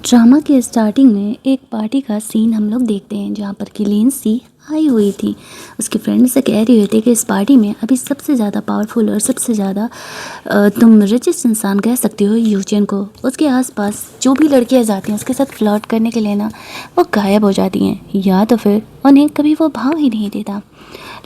Drama के starting में एक पार्टी का सीन हम लोग देखते हैं जहाँ पर कि लिंसी आई हुई थी। उसके फ्रेंड से कह रही हुई थी कि इस पार्टी में अभी सबसे ज़्यादा पावरफुल और सबसे ज़्यादा तुम रिचेस्ट इंसान कह सकते हो यूजिन को। उसके आसपास जो भी लड़कियाँ जाती हैं उसके साथ फ्लर्ट करने के लिए ना वो गायब हो जाती हैं या तो फिर उन्हें कभी वो भाव ही नहीं देता।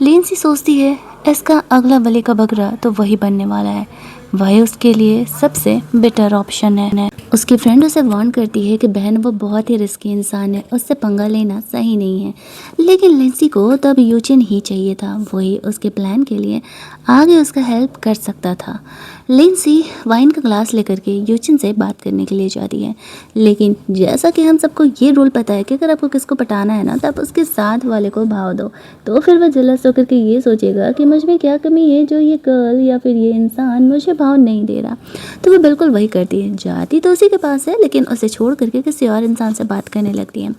लिंसी सोचती है इसका अगला बलि का बकरा तो वही बनने वाला है, वही उसके लिए सबसे बेटर ऑप्शन है। उसकी फ्रेंड उसे वार्न करती है कि बहन वो बहुत ही रिस्की इंसान है, उससे पंगा लेना सही नहीं है। लेकिन लिंसी को तब यूजिन ही चाहिए था, वही उसके प्लान के लिए आगे उसका हेल्प कर सकता था। लिंसी वाइन का ग्लास लेकर के यूजिन से बात करने के लिए जाती है, लेकिन जैसा कि हम सबको ये रूल पता है कि अगर आपको किसको पटाना है ना तब उसके साथ वाले को भाव दो, तो फिर वह जलस होकर के ये सोचेगा कि मुझ में क्या कमी है जो ये गर्ल या फिर ये इंसान मुझे भाव नहीं दे रहा। तो वह बिल्कुल वही करती है, जाती तो उसी के पास है लेकिन उसे छोड़ करके किसी और इंसान से बात करने लगती है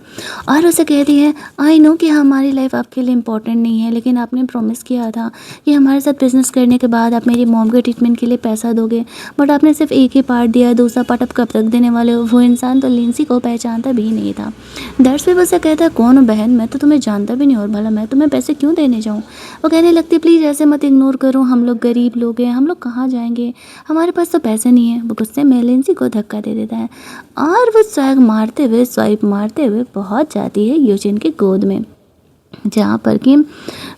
और उसे कहती है आई नो कि हमारी लाइफ आपके लिए इम्पोर्टेंट नहीं है, लेकिन आपने प्रॉमिस किया था कि हमारे साथ बिजनेस करने के बाद आप मेरी मॉम के ट्रीटमेंट के लिए पैसा दोगे, बट आपने सिर्फ एक ही पार्ट दिया, दूसरा पार्ट आप कब तक देने वाले हो। वो इंसान तो लिंसी को पहचानता भी नहीं था। दर्श पे उसे कहता है कौन हो बहन, मैं तो तुम्हें जानता भी नहीं और भला मैं तुम्हें पैसे क्यों देने जाऊँ। वो कहने लगती प्लीज़ ऐसे मत इग्नोर करो, हम लोग गरीब लोग हैं, हम लोग कहाँ जाएंगे, हमारे पास तो पैसे नहीं है। वो गुस्से में लिंसी को धक्का दे देता है और वो स्वाइप मारते हुए पहुँच जाती है यूजिन की गोद में, जहाँ पर कि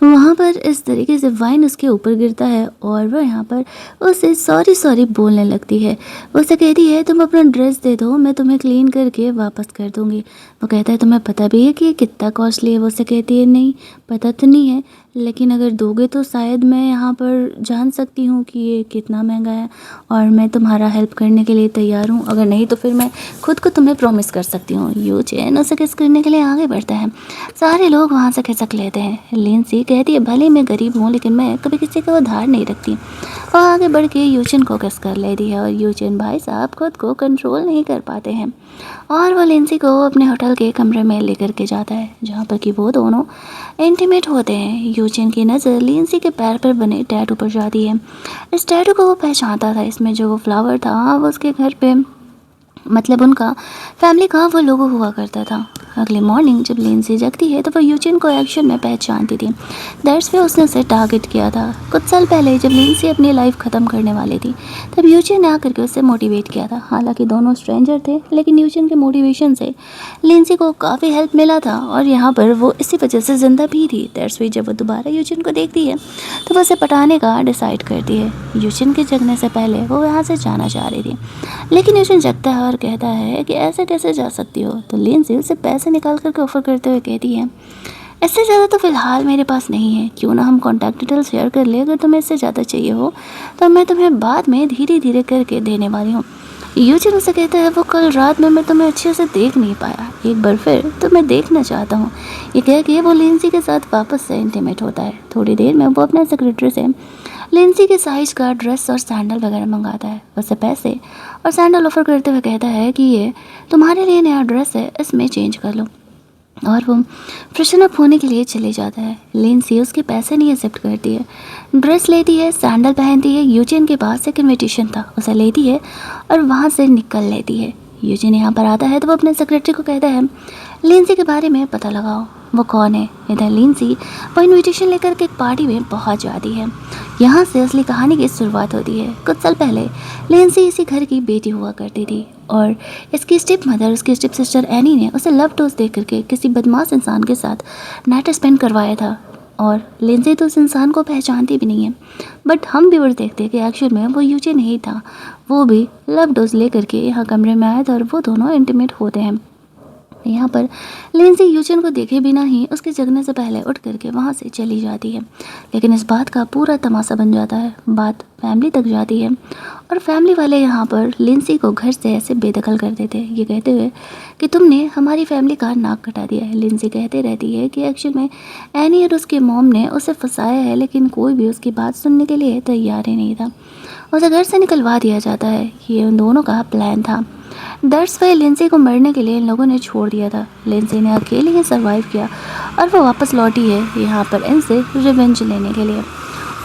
वहाँ पर इस तरीके से वाइन उसके ऊपर गिरता है और वो यहाँ पर उसे सॉरी बोलने लगती है। वो उसे कहती है तुम अपना ड्रेस दे दो, मैं तुम्हें क्लीन करके वापस कर दूँगी। वो कहता है तुम्हें पता भी है कि ये कितना कॉस्टली है। वो उसे कहती है नहीं पता तो नहीं है, लेकिन अगर दोगे तो शायद मैं यहाँ पर जान सकती हूँ कि ये कितना महंगा है और मैं तुम्हारा हेल्प करने के लिए तैयार हूँ, अगर नहीं तो फिर मैं खुद को तुम्हें प्रॉमिस कर सकती हूँ। यूजिन उसे किस करने के लिए आगे बढ़ता है, सारे लोग वहाँ से खिसक लेते हैं। लिंसी कहती है भले मैं गरीब हूँ लेकिन मैं कभी किसी का उधार नहीं रखती। वो आगे बढ़ के यूजिन को किस कर लेती है और यूजिन भाई साहब खुद को कंट्रोल नहीं कर पाते हैं और वो लिंसी को अपने होटल के कमरे में लेकर के जाता है जहाँ पर कि वो दोनों इंटीमेट होते हैं। यूजिन की नज़र लिंसी के पैर पर बने टैटू पर जाती है। इस टैटू को वो पहचानता था, इसमें जो वो फ्लावर था वो उसके घर पे मतलब उनका फैमिली का वो लोगो हुआ करता था। अगली मॉर्निंग जब लिंसी जगती है तो वो यूजिन को एक्शन में पहचानती थी। दैट्स पे उसने उसे टारगेट किया था। कुछ साल पहले जब लिंसी अपनी लाइफ ख़त्म करने वाली थी तब यूजिन ने आकर के उससे मोटिवेट किया था। हालांकि दोनों स्ट्रेंजर थे लेकिन यूजिन के मोटिवेशन से लिंसी को काफ़ी हेल्प मिला था और यहाँ पर वो इसी वजह से ज़िंदा भी थी। दैट्स पे जब वो दोबारा यूजिन को देखती है तो वो उसे पटाने का डिसाइड करती है। यूजिन के जगने से पहले वो यहाँ से जाना चाह रही थी लेकिन यूजिन जगता है और कहता है कि ऐसे कैसे जा सकती हो। तो लिंसी उसे पैसे निकाल करके ऑफर करते हुए कहती है इससे ज़्यादा तो फ़िलहाल मेरे पास नहीं है, क्यों ना हम कॉन्टैक्ट डिटेल शेयर कर ले, अगर तुम्हें इससे ज़्यादा चाहिए हो तो मैं तुम्हें बाद में धीरे धीरे करके देने वाली हूँ। यूजिन उसे कहता है वो कल रात में मैं तुम्हें अच्छे से देख नहीं पाया, एक बार फिर तुम्हें देखना चाहता हूँ। ये कह के वो लिंसी के साथ वापस से इंटीमेट होता है। थोड़ी देर में वो अपने सेक्रेटरी से लिंसी के साइज का ड्रेस और सैंडल वगैरह मंगाता है। उसे पैसे और सैंडल ऑफर करते हुए कहता है कि ये तुम्हारे लिए नया ड्रेस है, इसमें चेंज कर लो और वो फ्रेशन अप होने के लिए चले जाता है। लिंसी उसके पैसे नहीं एक्सेप्ट करती है, ड्रेस लेती है, सैंडल पहनती है। यूजिन के पास एक इन्विटेशन था, उसे लेती है और वहाँ से निकल लेती है। यूजिन यहाँ पर आता है तो वो अपने सेक्रेटरी को कहता है लिंसी के बारे में पता लगाओ, वो कौन है। इधर लिंसी वो इन्विटेशन लेकर के एक पार्टी में पहुँच जाती है। यहाँ से असली कहानी की शुरुआत होती है। कुछ साल पहले लिंसी इसी घर की बेटी हुआ करती थी और इसकी स्टेप मदर, उसकी स्टेप सिस्टर एनी ने उसे लव डोज दे करके किसी बदमाश इंसान के साथ नाइट स्पेंड करवाया था और लिंसी तो उस इंसान को पहचानती भी नहीं है। बट हम व्यूअर्स देखते हैं कि एक्चुअल में वो यूजिन नहीं था, वो भी लव डोज ले करके यहाँ कमरे में आया था और वो दोनों इंटीमेट होते हैं। यहाँ पर लिंसी यूजिन को देखे बिना ही उसके जगने से पहले उठ करके वहाँ से चली जाती है, लेकिन इस बात का पूरा तमाशा बन जाता है। बात फैमिली तक जाती है और फैमिली वाले यहाँ पर लिंसी को घर से ऐसे बेदखल कर देते हैं, ये कहते हुए कि तुमने हमारी फैमिली का नाक कटा दिया है। लिंसी कहते रहती है कि एक्चुअल में एनी और उसके मॉम ने उसे फंसाया है, लेकिन कोई भी उसकी बात सुनने के लिए तैयार ही नहीं था। उसे घर से निकलवा दिया जाता है, ये उन दोनों का प्लान था। दैट्स वाई लिंसी को मरने के लिए इन लोगों ने छोड़ दिया था। लिंसी ने अकेले ही सर्वाइव किया और वो वापस लौटी है यहाँ पर इनसे रिवेंज लेने के लिए।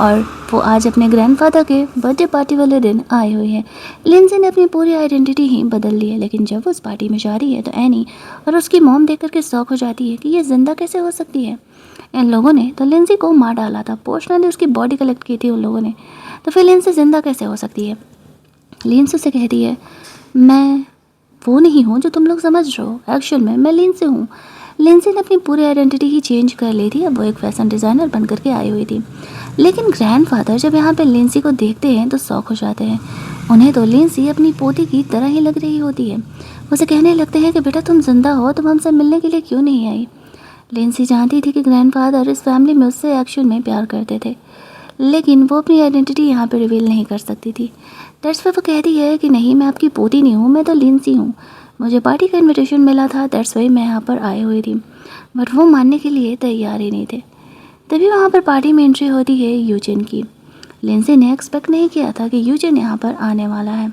और वो आज अपने ग्रैंडफादर के बर्थडे पार्टी वाले दिन आई हुई है। लिंसी ने अपनी पूरी आइडेंटिटी ही बदल ली है, लेकिन जब वो उस पार्टी में जा रही है तो एनी और उसकी मॉम देख करके शॉक हो जाती है कि ये जिंदा कैसे हो सकती है। इन लोगों ने तो लिंसी को मार डाला था, पर्सनली उसकी बॉडी कलेक्ट की थी उन लोगों ने, तो फिर लिंसी जिंदा कैसे हो सकती है। लिंसी से कहती है मैं वो नहीं हूँ जो तुम लोग समझ रहे हो, एक्चुअल में मैं लिंसी हूँ। लिंसी ने अपनी पूरी आइडेंटिटी ही चेंज कर ली थी, अब वो एक फैशन डिज़ाइनर बन करके आई हुई थी। लेकिन ग्रैंडफादर जब यहाँ पे लिंसी को देखते हैं तो शॉक हो जाते हैं। उन्हें तो लिंसी अपनी पोती की तरह ही लग रही होती है। उसे कहने लगते हैं कि बेटा तुम जिंदा हो, तुम हमसे मिलने के लिए क्यों नहीं आई। लिंसी जानती थी कि ग्रैंडफादर इस फैमिली में उससे एक्चुअल में प्यार करते थे, लेकिन वो अपनी आइडेंटिटी यहाँ पे रिवील नहीं कर सकती थी। दैट्स वाई वो कहती है कि नहीं, मैं आपकी पोती नहीं हूँ, मैं तो लिंसी हूँ, मुझे पार्टी का इनविटेशन मिला था, दैट्स वाई मैं यहाँ पर आई हुई थी। बट वो मानने के लिए तैयार ही नहीं थे। तभी वहाँ पर पार्टी में एंट्री होती है यूजिन की। लिंसी ने एक्सपेक्ट नहीं किया था कि यूजिन यहाँ पर आने वाला है।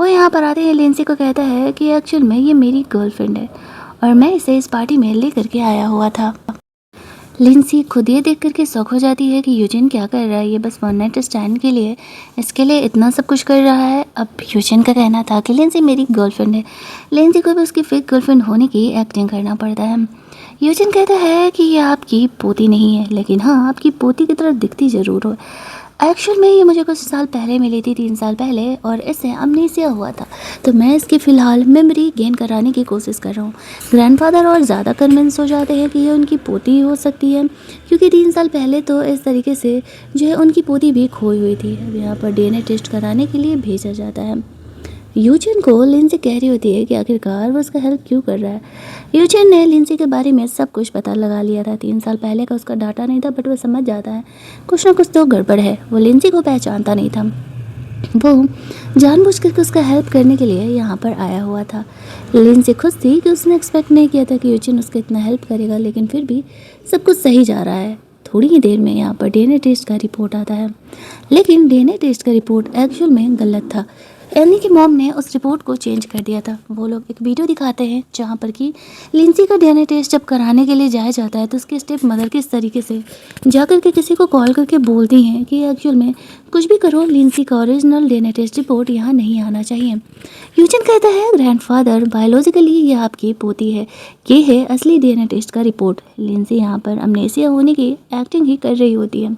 वो यहाँ पर आते हैं लिंसी को कहता है कि एक्चुअल में ये मेरी गर्लफ्रेंड है और मैं इसे इस पार्टी में ले करके आया हुआ था। लिंसी खुद ये देख करके शौक हो जाती है कि यूजिन क्या कर रहा है, ये बस वन नाइट स्टैंड के लिए इसके लिए इतना सब कुछ कर रहा है। अब यूजिन का कहना था कि लिंसी मेरी गर्लफ्रेंड है, लिंसी को भी उसकी फेक गर्लफ्रेंड होने की एक्टिंग करना पड़ता है। यूजिन कहता है कि ये आपकी पोती नहीं है, लेकिन हाँ आपकी पोती की तरह दिखती ज़रूर हो। एक्चुअल में ये मुझे कुछ साल पहले मिली थी, 3 साल पहले, और इससे अमनेसिया हुआ था, तो मैं इसकी फ़िलहाल मेमोरी गेन कराने की कोशिश कर रहा हूँ। ग्रैंडफादर और ज़्यादा कन्विंस हो जाते हैं कि ये उनकी पोती हो सकती है, क्योंकि 3 साल पहले तो इस तरीके से जो है उनकी पोती भी खोई हुई थी। अब यहाँ पर डीएनए टेस्ट कराने के लिए भेजा जाता है। यूजिन को लिंसी कह रही होती है कि आखिरकार वो उसका हेल्प क्यों कर रहा है। यूजिन ने लिंसी के बारे में सब कुछ पता लगा लिया था, 3 साल पहले का उसका डाटा नहीं था, बट वो समझ जाता है कुछ ना कुछ तो गड़बड़ है। वो लिंसी को पहचानता नहीं था, वो जानबूझ कर उसका हेल्प करने के लिए यहाँ पर आया हुआ था। लिंसी खुश थी कि उसने एक्सपेक्ट नहीं किया था कि यूजिन उसका इतना हेल्प करेगा, लेकिन फिर भी सब कुछ सही जा रहा है। थोड़ी ही देर में यहाँ पर डीएनए टेस्ट का रिपोर्ट आता है, लेकिन डीएनए टेस्ट का रिपोर्ट एक्चुअल में गलत था। एनी की मॉम ने उस रिपोर्ट को चेंज कर दिया था। वो लोग एक वीडियो दिखाते हैं जहाँ पर कि लिंसी का डीएनए टेस्ट जब कराने के लिए जाया जाता है तो उसके स्टेप मदर किस तरीके से जाकर के किसी को कॉल करके बोलती हैं कि एक्चुअल में कुछ भी करो, लिंसी का ओरिजिनल डीएनए टेस्ट रिपोर्ट यहाँ नहीं आना चाहिए। यूजिन कहता है ग्रैंडफादर बायोलॉजिकली ये आपकी पोती है, ये है असली डीएनए टेस्ट का रिपोर्ट। लिंसी यहाँ पर अमनेसिया होने की एक्टिंग ही कर रही होती है।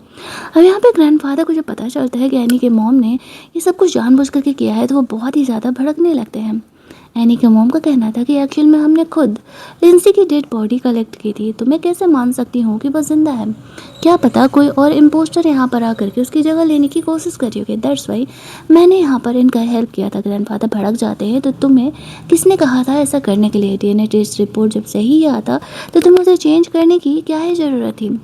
अब यहाँ पे ग्रैंडफादर को जब पता चलता है कि एनी के मॉम ने ये सब कुछ जानबूझ करके किया है तो वो बहुत ही ज़्यादा भड़कने लगते हैं। एनी के मॉम का कहना था कि एक्चुअल में हमने खुद लिंसी की डेड बॉडी कलेक्ट की थी, तो मैं कैसे मान सकती हूँ कि वो जिंदा है। क्या पता कोई और इम्पोस्टर यहाँ पर आकर के उसकी जगह लेने की कोशिश करी होगी, दैट्स वाई मैंने यहाँ पर इनका हेल्प किया था। ग्रैंडफादर भड़क जाते हैं, तो तुम्हें किसने कहा था ऐसा करने के लिए? डीएनए टेस्ट रिपोर्ट जब सही आता तो तुम्हें उसे चेंज करने की क्या ही ज़रूरत थी।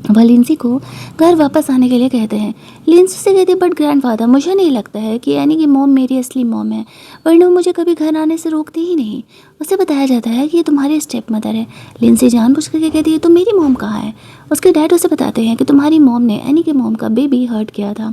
वह लिंसी को घर वापस आने के लिए कहते हैं। लिंसी से कहती है बट ग्रैंडफादर मुझे नहीं लगता है कि एनी की मॉम मेरी असली मॉम है, वरना मुझे कभी घर आने से रोकती ही नहीं। उसे बताया जाता है कि ये तुम्हारी स्टेप मदर है। लिंसी जानबूझ करके कहती है तो मेरी मॉम कहाँ है। उसके डैड उसे बताते हैं कि तुम्हारी मॉम ने एनी के मॉम का बेबी हर्ट किया था,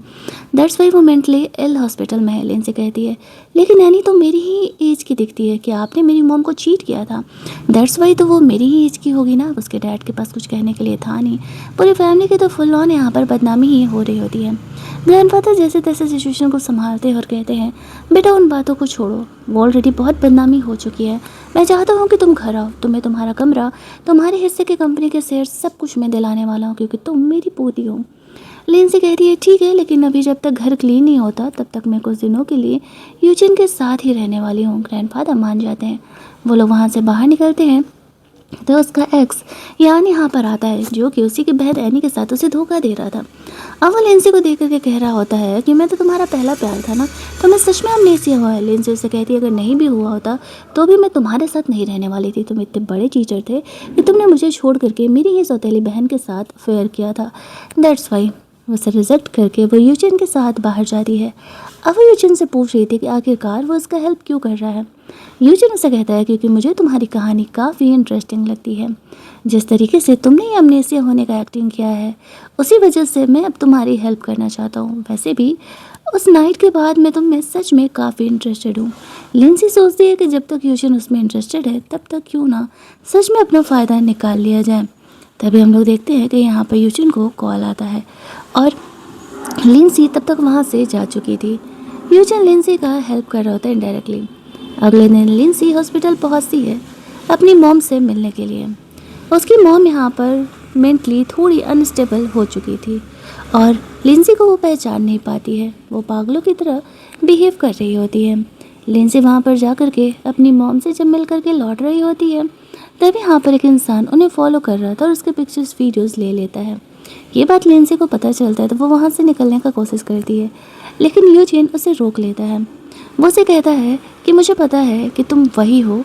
दैट्स वाई वो मेंटली इल हॉस्पिटल में है। लिंसी कहती है लेकिन एनी तो मेरी ही एज की दिखती है, कि आपने मेरी मॉम को चीट किया था, दैट्स वाई तो वो मेरी ही एज की होगी ना। उसके डैड के पास कुछ कहने के लिए था नहीं। पूरी फैमिली की तो फुल ऑन यहाँ पर बदनामी ही हो रही होती है। ग्रैंडफादर जैसे तैसे सिचुएशन को संभालते हैं और कहते हैं बेटा उन बातों को छोड़ो, वो ऑलरेडी बहुत बदनामी हो चुकी है। मैं चाहता हूँ कि तुम घर आओ, तुम्हें तुम्हारा कमरा, तुम्हारे हिस्से के कंपनी के शेयर सब कुछ मैं दिलाने वाला हूँ, क्योंकि तुम मेरी पोती हो। लिंसी कहती है ठीक है, लेकिन अभी जब तक घर क्लीन नहीं होता तब तक मैं कुछ दिनों के लिए यूजिन के साथ ही रहने वाली हूँ। ग्रैंडफादर मान जाते हैं। वो लोग वहाँ से बाहर निकलते हैं तो उसका एक्स यान यहाँ पर आता है, जो कि उसी की बहन एनी के साथ उसे धोखा दे रहा था। अब वो लिंसी को देख करके कह रहा होता है कि मैं तो तुम्हारा पहला प्यार था ना, तो मैं सच में अमनेसिया हुआ है। लिंसी उसे कहती है अगर नहीं भी हुआ होता तो भी मैं तुम्हारे साथ नहीं रहने वाली थी। तुम इतने बड़े टीचर थे कि तुमने मुझे छोड़ करके मेरी ही सौतेली बहन के साथ फेयर किया था, दैट्स वाई। उसे रिजेक्ट करके वो यूजिन के साथ बाहर जाती है। अब वो यूजिन से पूछ रही थी कि आखिरकार वो उसका हेल्प क्यों कर रहा है। यूजिन उसे कहता है क्योंकि मुझे तुम्हारी कहानी काफ़ी इंटरेस्टिंग लगती है, जिस तरीके से तुमने ये अमनेसिया होने का एक्टिंग किया है उसी वजह से मैं अब तुम्हारी हेल्प करना चाहता हूँ। वैसे भी उस नाइट के बाद मैं तुम में सच में काफ़ी इंटरेस्टेड हूँ। लिंसी सोचती है कि जब तक यूजिन उसमें इंटरेस्टेड है तब तक क्यों ना सच में अपना फ़ायदा निकाल लिया जाए। तभी हम लोग देखते हैं कि यहाँ पर यूजिन को कॉल आता है और लिंसी तब तक वहाँ से जा चुकी थी। यूजिन लिंसी का हेल्प कर रहा होता है इनडायरेक्टली। अगले दिन लिंसी हॉस्पिटल पहुँचती है अपनी मॉम से मिलने के लिए। उसकी मॉम यहाँ पर मेंटली थोड़ी अनस्टेबल हो चुकी थी और लिंसी को वो पहचान नहीं पाती है। वो पागलों की तरह बिहेव कर रही होती है। लिंसी वहाँ पर जा कर के अपनी मॉम से जब मिल कर के लौट रही होती है, तभी यहाँ पर एक इंसान उन्हें फॉलो कर रहा था और उसके पिक्चर्स वीडियोस ले लेता है। ये बात लिंसी को पता चलता है तो वो वहाँ से निकलने का कोशिश करती है, लेकिन यूजिन उसे रोक लेता है। वो उसे कहता है कि मुझे पता है कि तुम वही हो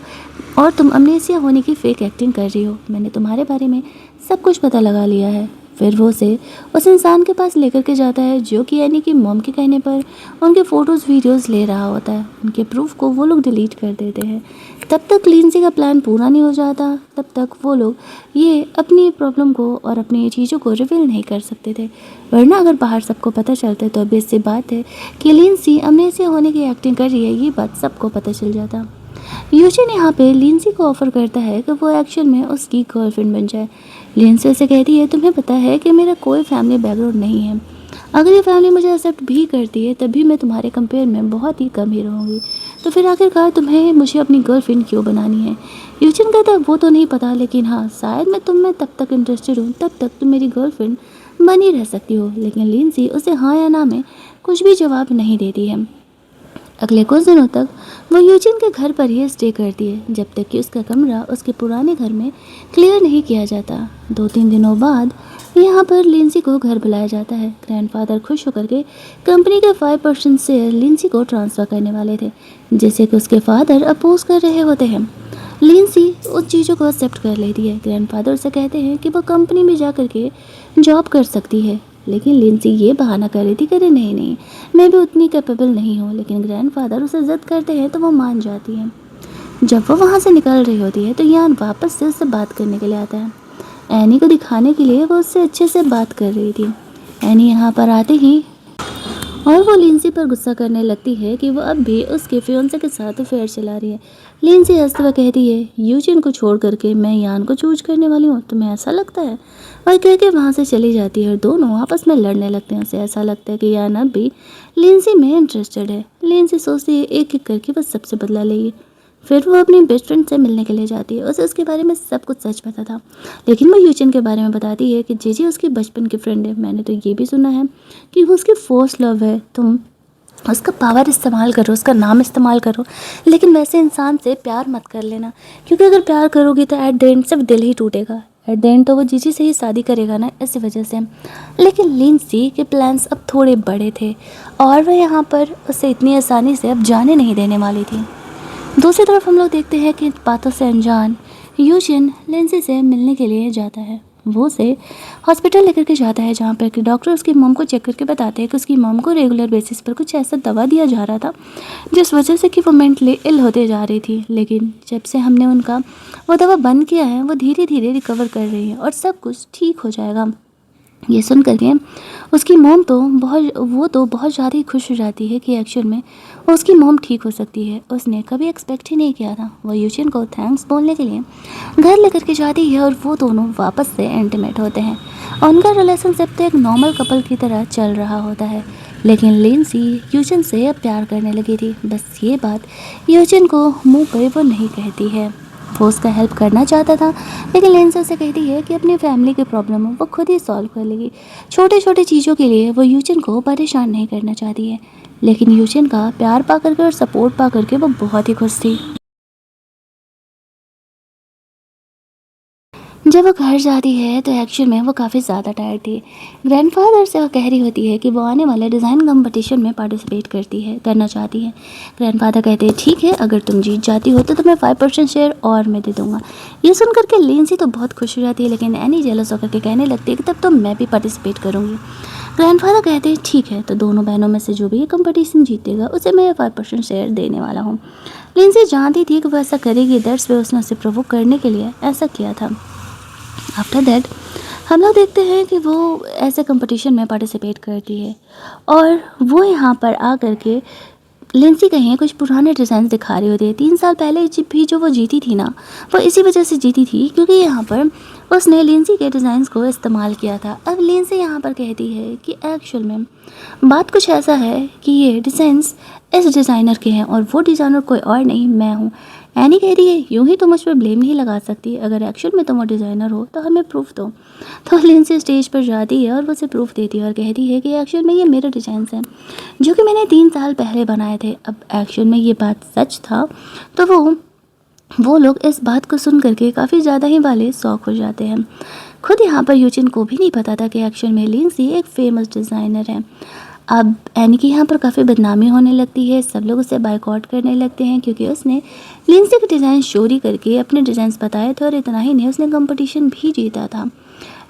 और तुम अमनेसिया होने की फेक एक्टिंग कर रही हो। मैंने तुम्हारे बारे में सब कुछ पता लगा लिया है। फिर वो उसे उस इंसान के पास लेकर के जाता है जो कि यानी कि मॉम के कहने पर उनके फ़ोटोज़ वीडियोस ले रहा होता है। उनके प्रूफ को वो लोग डिलीट कर देते हैं। तब तक लिंसी का प्लान पूरा नहीं हो जाता, तब तक वो लोग ये अपनी प्रॉब्लम को और अपनी चीज़ों को रिवील नहीं कर सकते थे, वरना अगर बाहर सबको पता चलता तो अब इससे बात है कि लिंसी अमनेसिया होने की एक्टिंग कर रही है, ये बात सबको पता चल जाता। यूजिन यहाँ पे लिंसी को ऑफ़र करता है कि वो एक्चुअल में उसकी गर्लफ्रेंड बन जाए। लिंसी उसे कहती है तुम्हें पता है कि मेरा कोई फैमिली बैकग्राउंड नहीं है, अगर ये फैमिली मुझे एक्सेप्ट भी करती है तब भी मैं तुम्हारे कंपेयर में बहुत ही कम ही रहूँगी, तो फिर आखिरकार तुम्हें मुझे अपनी गर्लफ्रेंड क्यों बनानी है। यूजिन कहता है वो तो नहीं पता, लेकिन हाँ शायद मैं तुम में तब तक इंटरेस्टेड हूँ तब तक तुम मेरी गर्लफ्रेंड बनी रह सकती हो। लेकिन लिंसी उसे हाँ या ना में कुछ भी जवाब नहीं देती है। अगले कुछ दिनों तक वो यूजिन के घर पर ही स्टे करती है जब तक कि उसका कमरा उसके पुराने घर में क्लियर नहीं किया जाता। 2-3 दिनों बाद यहाँ पर लिंसी को घर बुलाया जाता है। ग्रैंडफादर खुश होकर के कंपनी के 5% शेयर लिंसी को ट्रांसफ़र करने वाले थे, जिसे कि उसके फादर अपोज कर रहे होते हैं। लिंसी उन चीज़ों को एक्सेप्ट कर लेती है। ग्रैंडफादर उसे कहते हैं कि वो कंपनी में जा कर के जॉब कर सकती है, लेकिन लिंसी ये बहाना कर रही थी कि नहीं नहीं मैं भी उतनी कैपेबल नहीं हूँ। लेकिन ग्रैंडफादर उसे ज़िद करते हैं तो वो मान जाती है। जब वो वहाँ से निकल रही होती है तो यान वापस से उससे बात करने के लिए आता है। एनी को दिखाने के लिए वो उससे अच्छे से बात कर रही थी। एनी यहाँ पर आते ही और वो लिंसी पर गुस्सा करने लगती है कि वो अब भी उसके फियोंसे के साथ अफेयर चला रही है। लिंसी हंसते हुए कहती है यूजिन को छोड़ करके मैं यान को चूज करने वाली हूँ, तुम्हें ऐसा लगता है? और कह के वहाँ से चली जाती है और दोनों आपस में लड़ने लगते हैं। उसे ऐसा लगता है कि यान अब भी लिंसी में इंटरेस्टेड है। लिंसी सोचती है एक एक करके वो सबसे बदला लेगी। फिर वो अपनी बेस्ट फ्रेंड से मिलने के लिए जाती है। उसे उसके बारे में सब कुछ सच पता था, लेकिन वो यूजिन के बारे में बताती है कि जीजी उसकी बचपन की फ्रेंड है। मैंने तो ये भी सुना है कि वो उसकी फर्स्ट लव है। तुम उसका पावर इस्तेमाल करो, उसका नाम इस्तेमाल करो, लेकिन वैसे इंसान से प्यार मत कर लेना, क्योंकि अगर प्यार करोगी तो एट द एंड सिर्फ दिल ही टूटेगा। एट द एंड तो वो जीजी से ही शादी करेगा ना, इसी वजह से। लेकिन लिंसी के प्लान्स अब थोड़े बड़े थे और वह यहाँ पर उसे इतनी आसानी से अब जाने नहीं देने वाली थी। दूसरी तरफ हम लोग देखते हैं कि बातों से अनजान यूजिन लिंसी से मिलने के लिए जाता है। वो उसे हॉस्पिटल लेकर के जाता है जहाँ पर कि डॉक्टर उसकी मॉम को चेक करके बताते हैं कि उसकी मॉम को रेगुलर बेसिस पर कुछ ऐसा दवा दिया जा रहा था जिस वजह से कि वो मेंटली इल होते जा रही थी। लेकिन जब से हमने उनका वो दवा बंद किया है वो धीरे धीरे रिकवर कर रही है और सब कुछ ठीक हो जाएगा। ये सुन करके उसकी मॉम तो बहुत ज़्यादा ही खुश हो जाती है कि एक्चुअल में उसकी मॉम ठीक हो सकती है। उसने कभी एक्सपेक्ट ही नहीं किया था। वो यूजिन को थैंक्स बोलने के लिए घर लेकर के जाती है और वो दोनों वापस से इंटीमेट होते हैं। उनका रिलेशनशिप तो एक नॉर्मल कपल की तरह चल रहा होता है, लेकिन लिंसी यूजिन से अब प्यार करने लगी थी। बस ये बात यूजिन को मुँह पर वो नहीं कहती है। वो उसका हेल्प करना चाहता था, लेकिन लिंसी उसे कहती है कि अपनी फैमिली की प्रॉब्लम वो खुद ही सॉल्व कर लेगी। छोटे छोटे चीज़ों के लिए वो यूजिन को परेशान नहीं करना चाहती है। लेकिन यूजिन का प्यार पा करके और सपोर्ट पा करके वो बहुत ही खुश थी। जब वो घर जाती है तो एक्चुअल में वो काफ़ी ज़्यादा टायर्ड थी। ग्रैंडफादर से वो कह रही होती है कि वो आने वाले डिज़ाइन कंपटीशन में पार्टिसिपेट करना चाहती है। ग्रैंडफादर कहते हैं ठीक है, अगर तुम जीत जाती हो तो तुम्हें 5% शेयर और मैं दे दूँगा। ये सुन करके लिंसी तो बहुत खुश हो जाती है, लेकिन एनी जेलस होकर के कहने लगती है कि तब तो मैं भी पार्टिसिपेट करूँगी। ग्रैंडफादर कहते हैं ठीक है, तो दोनों बहनों में से जो भी ये कंपटीशन जीतेगा उसे मैं 5% शेयर देने वाला हूँ। लिंसी जानती थी कि वो ऐसा करेगी, दैट्स वे उसने उसे प्रोवोक करने के लिए ऐसा किया था। आफ्टर दैट हम लोग देखते हैं कि वो ऐसे कंपटीशन में पार्टिसिपेट करती है और वो यहाँ पर आ करके लिंसी कहीं कुछ पुराने डिज़ाइन दिखा रही होती है। 3 साल पहले भी जो वो जीती थी ना, वो इसी वजह से जीती थी क्योंकि यहाँ पर उसने लिंसी के डिज़ाइंस को इस्तेमाल किया था। अब लिंसी यहाँ पर कहती है कि एक्चुअल में बात कुछ ऐसा है कि ये डिज़ाइंस इस डिज़ाइनर के हैं और वो डिज़ाइनर कोई और नहीं, मैं हूँ। एनी कह रही है यूँ ही तुम मुझ पर ब्लेम नहीं लगा सकती, अगर एक्चुअल में तुम वो डिज़ाइनर हो तो हमें प्रूफ दो। तो लिंसी स्टेज पर जाती है और वो उसे प्रूफ देती है और कहती है कि एक्चुअल में ये मेरे डिज़ाइंस हैं जो कि मैंने 3 साल पहले बनाए थे। अब एक्चुअल में ये बात सच था तो वो लोग इस बात को सुन करके काफ़ी ज़्यादा ही वाले शौक हो जाते हैं। खुद यहाँ पर यूजिन को भी नहीं पता था कि एक्चुअल में लिंसी एक फेमस डिज़ाइनर है। अब एनी की यहाँ पर काफ़ी बदनामी होने लगती है, सब लोग उसे बायकॉट करने लगते हैं क्योंकि उसने लिंसी के डिज़ाइन चोरी करके अपने डिज़ाइंस बताए थे और इतना ही नहीं, उसने कंपटीशन भी जीता था।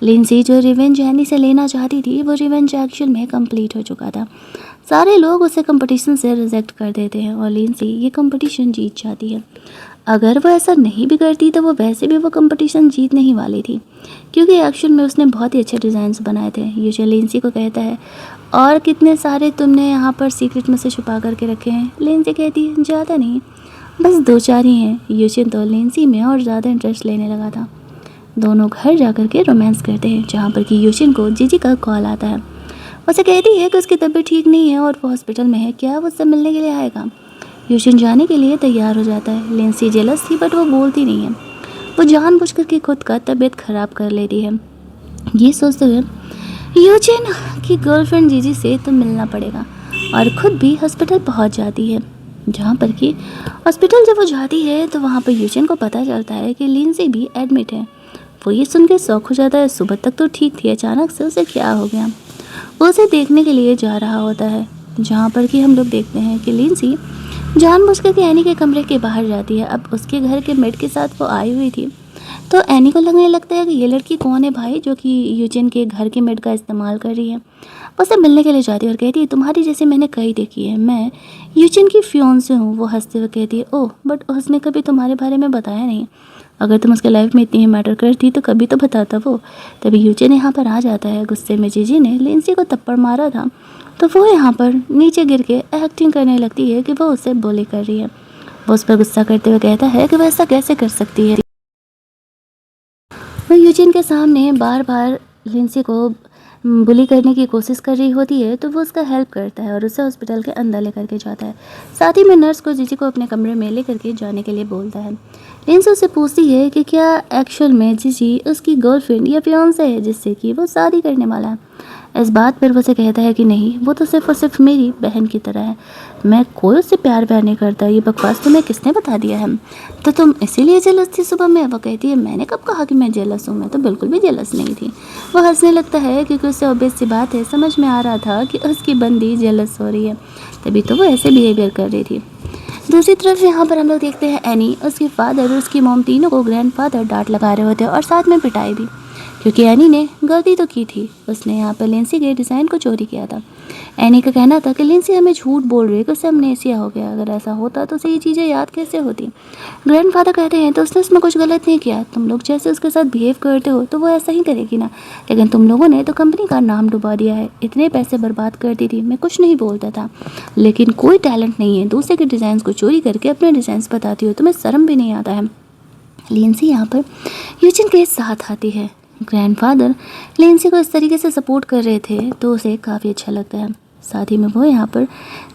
लिंसी जो रिवेंज एनी से लेना चाहती थी वो रिवेंज एक्चुअल में कंप्लीट हो चुका था। सारे लोग उसे कंपटीशन से रिजेक्ट कर देते हैं और लिंसी ये कंपटीशन जीत जाती है। अगर वो ऐसा नहीं भी करती तो वो वैसे भी वो कंपटीशन जीतने ही वाली थी क्योंकि एक्चुअल में उसने बहुत ही अच्छे डिज़ाइंस बनाए थे। यूजुअल लिंसी को कहता है और कितने सारे तुमने यहाँ पर सीक्रेट में से छुपा करके रखे हैं। लिंसी कहती है ज़्यादा नहीं, बस 2-4 ही हैं। यूजिन तो लिंसी में और ज़्यादा इंटरेस्ट लेने लगा था। दोनों घर जा कर के रोमांस करते हैं जहाँ पर कि यूजिन को जीजी का कॉल आता है। उसे कहती है कि उसकी तबीयत ठीक नहीं है और वो हॉस्पिटल में है, क्या वो उससे मिलने के लिए आएगा। यूजिन जाने के लिए तैयार हो जाता है। लिंसी जेलस थी बट वो बोलती नहीं है, वो जानबूझकर के खुद का तबीयत ख़राब कर लेती है। ये सोचते हुए यूजिन की गर्लफ्रेंड जीजी से तो मिलना पड़ेगा और खुद भी हॉस्पिटल पहुंच जाती है। जहाँ पर कि हॉस्पिटल जब वो जाती है तो वहाँ पर यूजिन को पता चलता है कि लिंसी भी एडमिट है। वो ये सुन के शौक हो जाता है, सुबह तक तो ठीक थी, अचानक से उसे क्या हो गया। वो उसे देखने के लिए जा रहा होता है जहाँ पर कि हम लोग देखते हैं कि लिंसी जानबूझकर के एनी के कमरे के बाहर जाती है। अब उसके घर के मेड के साथ वो आई हुई थी तो एनी को लगने लगता है कि ये लड़की कौन है भाई जो कि यूजिन के घर के मेड का इस्तेमाल कर रही है। वो उससे मिलने के लिए जाती है और कहती है तुम्हारी जैसे मैंने कई देखी है, मैं यूजिन की फियोंसे हूँ। वो हंसते हुए कहती है ओह बट उसने कभी तुम्हारे बारे में बताया नहीं, अगर तुम उसके लाइफ में इतनी ही मैटर करती तो कभी तो बताता वो। तभी यूजिन यहाँ पर आ जाता है। गुस्से में जीजी ने लिंसी को थप्पड़ मारा था तो वो यहाँ पर नीचे गिर के एक्टिंग करने लगती है कि वो उससे बुली कर रही है। वो उस पर गुस्सा करते हुए कहता है कि वह ऐसा कैसे कर सकती है। वो यूजिन के सामने बार बार लिंसी को बुली करने की कोशिश कर रही होती है तो वो उसका हेल्प करता है और उसे हॉस्पिटल के अंदर लेकर के जाता है। साथ ही में नर्स को जीजी को अपने कमरे में लेकर के जाने के लिए बोलता है। लिंसी उससे पूछती है कि क्या एक्चुअल में जीजी उसकी गर्लफ्रेंड या फियांसे है जिससे कि वो शादी करने वाला है। इस बात पर वो उसे कहता है कि नहीं, वो तो सिर्फ और सिर्फ मेरी बहन की तरह है, मैं कोई उससे प्यार नहीं करता। ये बकवास तुम्हें किसने बता दिया है, तो तुम इसीलिए जेलस थी सुबह में। वो कहती है मैंने कब कहा कि मैं जेलस हूँ, मैं तो बिल्कुल भी जेलस नहीं थी। वो हंसने लगता है क्योंकि उससे ऑब्वियस सी बात है, समझ में आ रहा था कि उसकी बंदी जेलस हो रही है, तभी तो वो ऐसे बिहेवियर कर रही थी। दूसरी तरफ यहाँ पर हम लोग देखते हैं एनी, उसके फादर और उसकी मॉम तीनों को ग्रैंडफादर डांट लगा रहे होते हैं और साथ में पिटाई भी, क्योंकि एनी ने गलती तो की थी, उसने यहाँ पर लिंसी के डिज़ाइन को चोरी किया था। एनी का कहना था कि लिंसी हमें झूठ बोल रही है कि उससे अमनेसिया हो गया, अगर ऐसा होता तो उसे ये चीज़ें याद कैसे होती। ग्रैंडफादर कहते हैं तो उसने उसमें कुछ गलत नहीं किया, तुम लोग जैसे उसके साथ बिहेव करते हो तो वो ऐसा ही करेगी ना, लेकिन तुम लोगों ने तो कंपनी का नाम डुबा दिया है। इतने पैसे बर्बाद करती थी, मैं कुछ नहीं बोलता था, लेकिन कोई टैलेंट नहीं है, दूसरे के डिज़ाइन को चोरी करके अपने डिज़ाइन बताती हो, तुम्हें शर्म भी नहीं आता है। लिंसी यहाँ पर यूजिन के साथ आती है। ग्रैंडफादर लिंसी को इस तरीके से सपोर्ट कर रहे थे तो उसे काफ़ी अच्छा लगता है। साथ ही में वो यहाँ पर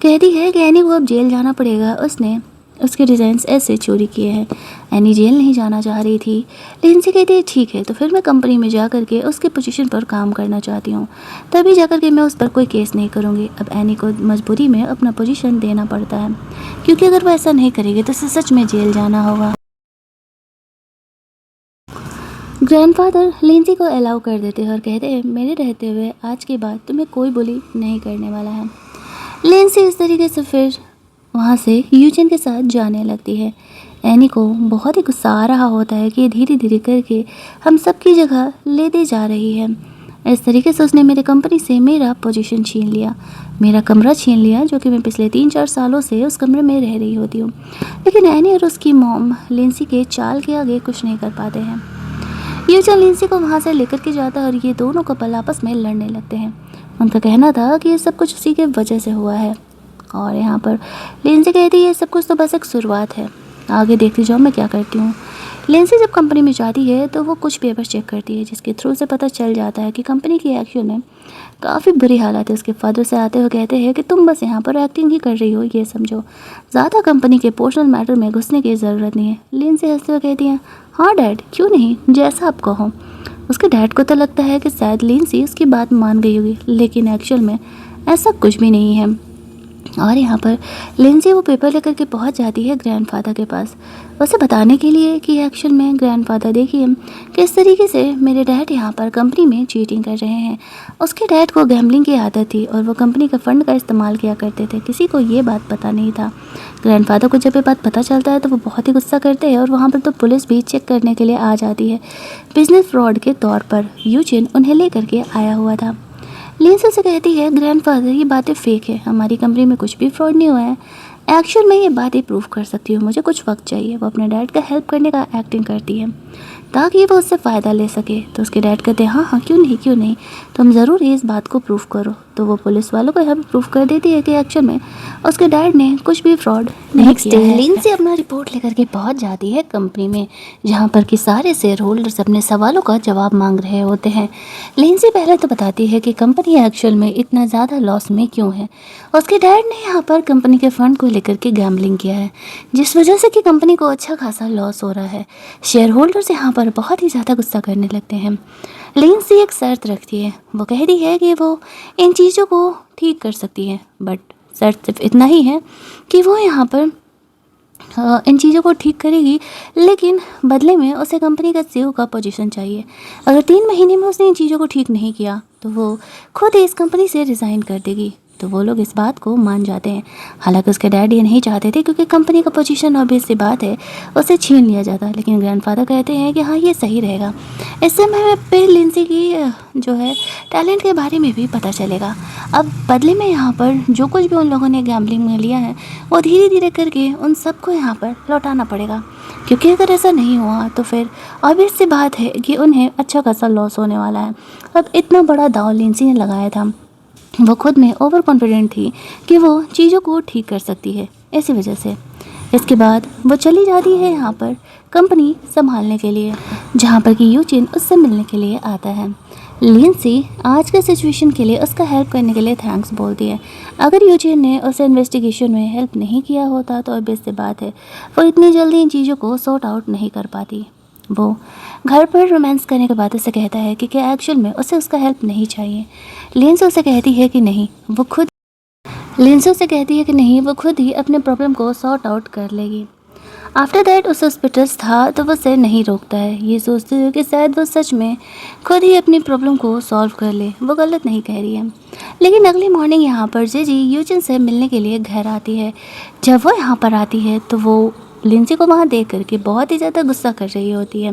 कहती है कि एनी को अब जेल जाना पड़ेगा, उसने उसके डिज़ाइंस ऐसे चोरी किए हैं। एनी जेल नहीं जाना चाह रही थी। लिंसी कहती है ठीक है, तो फिर मैं कंपनी में जा कर के उसके पोजीशन पर काम करना चाहती हूँ, तभी जा कर के मैं उस पर कोई केस नहीं करूँगी। अब एनी को मजबूरी में अपना पोजीशन देना पड़ता है, क्योंकि अगर वो ऐसा नहीं करेगी तो उसे सच में जेल जाना होगा। ग्रैंडफादर लिंसी को अलाउ कर देते हैं और कहते हैं मेरे रहते हुए आज के बाद तुम्हें कोई बुली नहीं करने वाला है। लिंसी इस तरीके से फिर वहाँ से यूजिन के साथ जाने लगती है। एनी को बहुत ही गुस्सा आ रहा होता है कि धीरे धीरे करके हम सबकी जगह लेते जा रही है। इस तरीके से उसने मेरे कंपनी से मेरा पोजीशन छीन लिया, मेरा कमरा छीन लिया, जो कि मैं पिछले 3-4 सालों से उस कमरे में रह रही होती हूँ। लेकिन एनी और उसकी मॉम लिंसी के चाल के आगे कुछ नहीं कर पाते हैं। यूजिन लिंसी को वहाँ से लेकर के जाता है और ये दोनों कपल आपस में लड़ने लगते हैं। उनका कहना था कि ये सब कुछ उसी के वजह से हुआ है, और यहाँ पर लिंसी कहती है ये सब कुछ तो बस एक शुरुआत है, आगे देखती जाओ मैं क्या करती हूँ। लिंसी जब कंपनी में जाती है तो वो कुछ पेपर चेक करती है, जिसके थ्रू से पता चल जाता है कि कंपनी की एक्चुअल में काफ़ी बुरी हालत है। उसके फादर से आते हुए कहते हैं कि तुम बस यहाँ पर एक्टिंग ही कर रही हो, ये समझो, ज़्यादा कंपनी के पर्सनल मैटर में घुसने की ज़रूरत नहीं है। लिंसी हंसते हुए कहती है, हाँ डैड, क्यों नहीं, जैसा आप कहो। उसके डैड को तो लगता है कि शायद लिंसी उसकी बात मान गई होगी, लेकिन एक्चुअल में ऐसा कुछ भी नहीं है। और यहाँ पर लिंसी वो पेपर लेकर के पहुँच जाती है ग्रैंडफादर के पास, उसे बताने के लिए कि एक्चुअल में ग्रैंडफादर देखिए किस तरीके से मेरे डैड यहाँ पर कंपनी में चीटिंग कर रहे हैं। उसके डैड को गैम्बलिंग की आदत थी और वो कंपनी का फ़ंड का इस्तेमाल किया करते थे, किसी को ये बात पता नहीं था। ग्रैंडफादर को जब ये बात पता चलता है तो वो बहुत ही गुस्सा करते हैं और वहाँ पर तो पुलिस भी चेक करने के लिए आ जाती है। बिजनेस फ्रॉड के तौर पर यूजिन उन्हें लेकर के आया हुआ था। लिंसी से कहती है, ग्रैंडफादर ये बातें फेक है, हमारी कंपनी में कुछ भी फ्रॉड नहीं हुआ है। एक्चुअल में ये बातें प्रूव कर सकती हूँ, मुझे कुछ वक्त चाहिए। वो अपने डैड का हेल्प करने का एक्टिंग करती है ताकि वो उससे फ़ायदा ले सके। तो उसके डैड कहते हैं, हाँ हाँ क्यों नहीं क्यों नहीं, तुम ज़रूर इस बात को प्रूव करो। तो वो पुलिस वालों को यहाँ पर प्रूव कर देती है कि एक्चुअल में उसके डैड ने कुछ भी फ्रॉड नहीं किया है। लिंसी अपना रिपोर्ट लेकर के पहुँच जाती है कंपनी में, जहाँ पर कि सारे शेयर होल्डर्स अपने सवालों का जवाब मांग रहे होते हैं। लिंसी पहले तो बताती है कि कंपनी एक्चुअल में इतना ज़्यादा लॉस में क्यों है। उसके डैड ने यहाँ पर कंपनी के फंड को लेकर के गैम्बलिंग किया है, जिस वजह से कि कंपनी को अच्छा खासा लॉस हो रहा है। शेयर होल्डर्स यहाँ पर बहुत ही ज़्यादा गुस्सा करने लगते हैं। लिंसी एक शर्त रखती है, वो कहती है कि वो इन चीज़ों को ठीक कर सकती है, बट शर्त सिर्फ इतना ही है कि वो यहाँ पर इन चीज़ों को ठीक करेगी, लेकिन बदले में उसे कंपनी का सीईओ का पोजीशन चाहिए। अगर 3 महीने में उसने इन चीज़ों को ठीक नहीं किया तो वो खुद ही इस कंपनी से रिज़ाइन कर देगी। तो वो लोग इस बात को मान जाते हैं। हालांकि उसके डैड ये नहीं चाहते थे, क्योंकि कंपनी का पोजीशन ऑब्वियस सी बात है उसे छीन लिया जाता, लेकिन ग्रैंडफादर कहते हैं कि हाँ ये सही रहेगा। इस समय पे लिंसी की जो है टैलेंट के बारे में भी पता चलेगा। अब बदले में यहाँ पर जो कुछ भी उन लोगों ने गैम्बलिंग में लिया है वो धीरे धीरे करके उन सबको यहाँ पर लौटाना पड़ेगा, क्योंकि अगर ऐसा नहीं हुआ तो फिर ऑब्वियस सी बात है कि उन्हें अच्छा खासा लॉस होने वाला है। अब इतना बड़ा दांव लिंसी ने लगाया था, वो खुद में ओवर कॉन्फिडेंट थी कि वो चीज़ों को ठीक कर सकती है। इसी वजह से इसके बाद वो चली जाती है यहाँ पर कंपनी संभालने के लिए, जहाँ पर कि यूजिन उससे मिलने के लिए आता है। लिंसी आज के सिचुएशन के लिए उसका हेल्प करने के लिए थैंक्स बोलती है। अगर यूजिन ने उसे इन्वेस्टिगेशन में हेल्प नहीं किया होता तो ऑब्वियस सी बात है वो इतनी जल्दी इन चीज़ों को सॉर्ट आउट नहीं कर पाती। वो घर पर रोमांस करने के बाद उसे कहता है कि क्या एक्चुअल में उसे उसका हेल्प नहीं चाहिए। लिंसी उसे कहती है कि नहीं, वो खुद ही अपने प्रॉब्लम को सॉर्ट आउट कर लेगी। आफ्टर दैट उस हॉस्पिटल्स था तो वो उसे नहीं रोकता है, ये सोचते हुए कि शायद वो सच में खुद ही अपनी प्रॉब्लम को सॉल्व कर ले। वो गलत नहीं कह रही है। लेकिन अगली मॉर्निंग यहाँ पर जेजी यूजिन से मिलने के लिए घर आती है। जब वो यहाँ पर आती है तो वो लिंसी को वहाँ देख करके बहुत ही ज़्यादा गुस्सा कर रही होती है,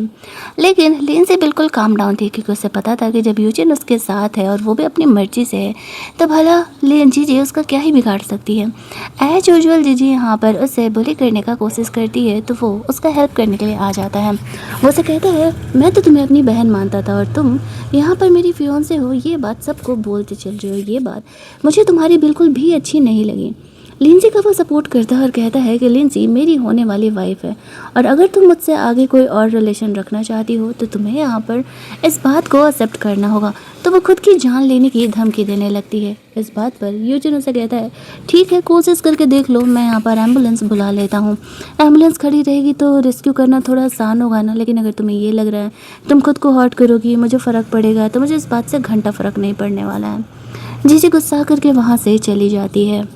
लेकिन लिंसी बिल्कुल काम डाउन थी, क्योंकि उसे पता था कि जब यूजिन उसके साथ है और वो भी अपनी मर्जी से है तो भला जीजी उसका क्या ही बिगाड़ सकती है। एज यूजुअल जीजी यहाँ पर उसे बुली करने का कोशिश करती है तो वो उसका हेल्प करने के लिए आ जाता है। वो उसे कहता है, मैं तो तुम्हें अपनी बहन मानता था और तुम यहाँ पर मेरी फियोंसे हो, ये बात सबको बोलते चल रहे हो, ये बात मुझे तुम्हारी बिल्कुल भी अच्छी नहीं लगी। लिंसी का वो सपोर्ट करता है और कहता है कि लिंसी मेरी होने वाली वाइफ है और अगर तुम मुझसे आगे कोई और रिलेशन रखना चाहती हो तो तुम्हें यहाँ पर इस बात को एक्सेप्ट करना होगा। तो वो खुद की जान लेने की धमकी देने लगती है। इस बात पर यूजिन उसे कहता है, ठीक है कोशिश करके देख लो, मैं यहाँ पर एम्बुलेंस बुला लेता हूँ। एम्बुलेंस खड़ी रहेगी तो रेस्क्यू करना थोड़ा आसान होगा ना, लेकिन अगर तुम्हें ये लग रहा है तुम खुद को हर्ट करोगी, मुझे फ़र्क पड़ेगा, तो मुझे इस बात से घंटा फ़र्क नहीं पड़ने वाला है। जीजी गुस्सा करके वहाँ से चली जाती है।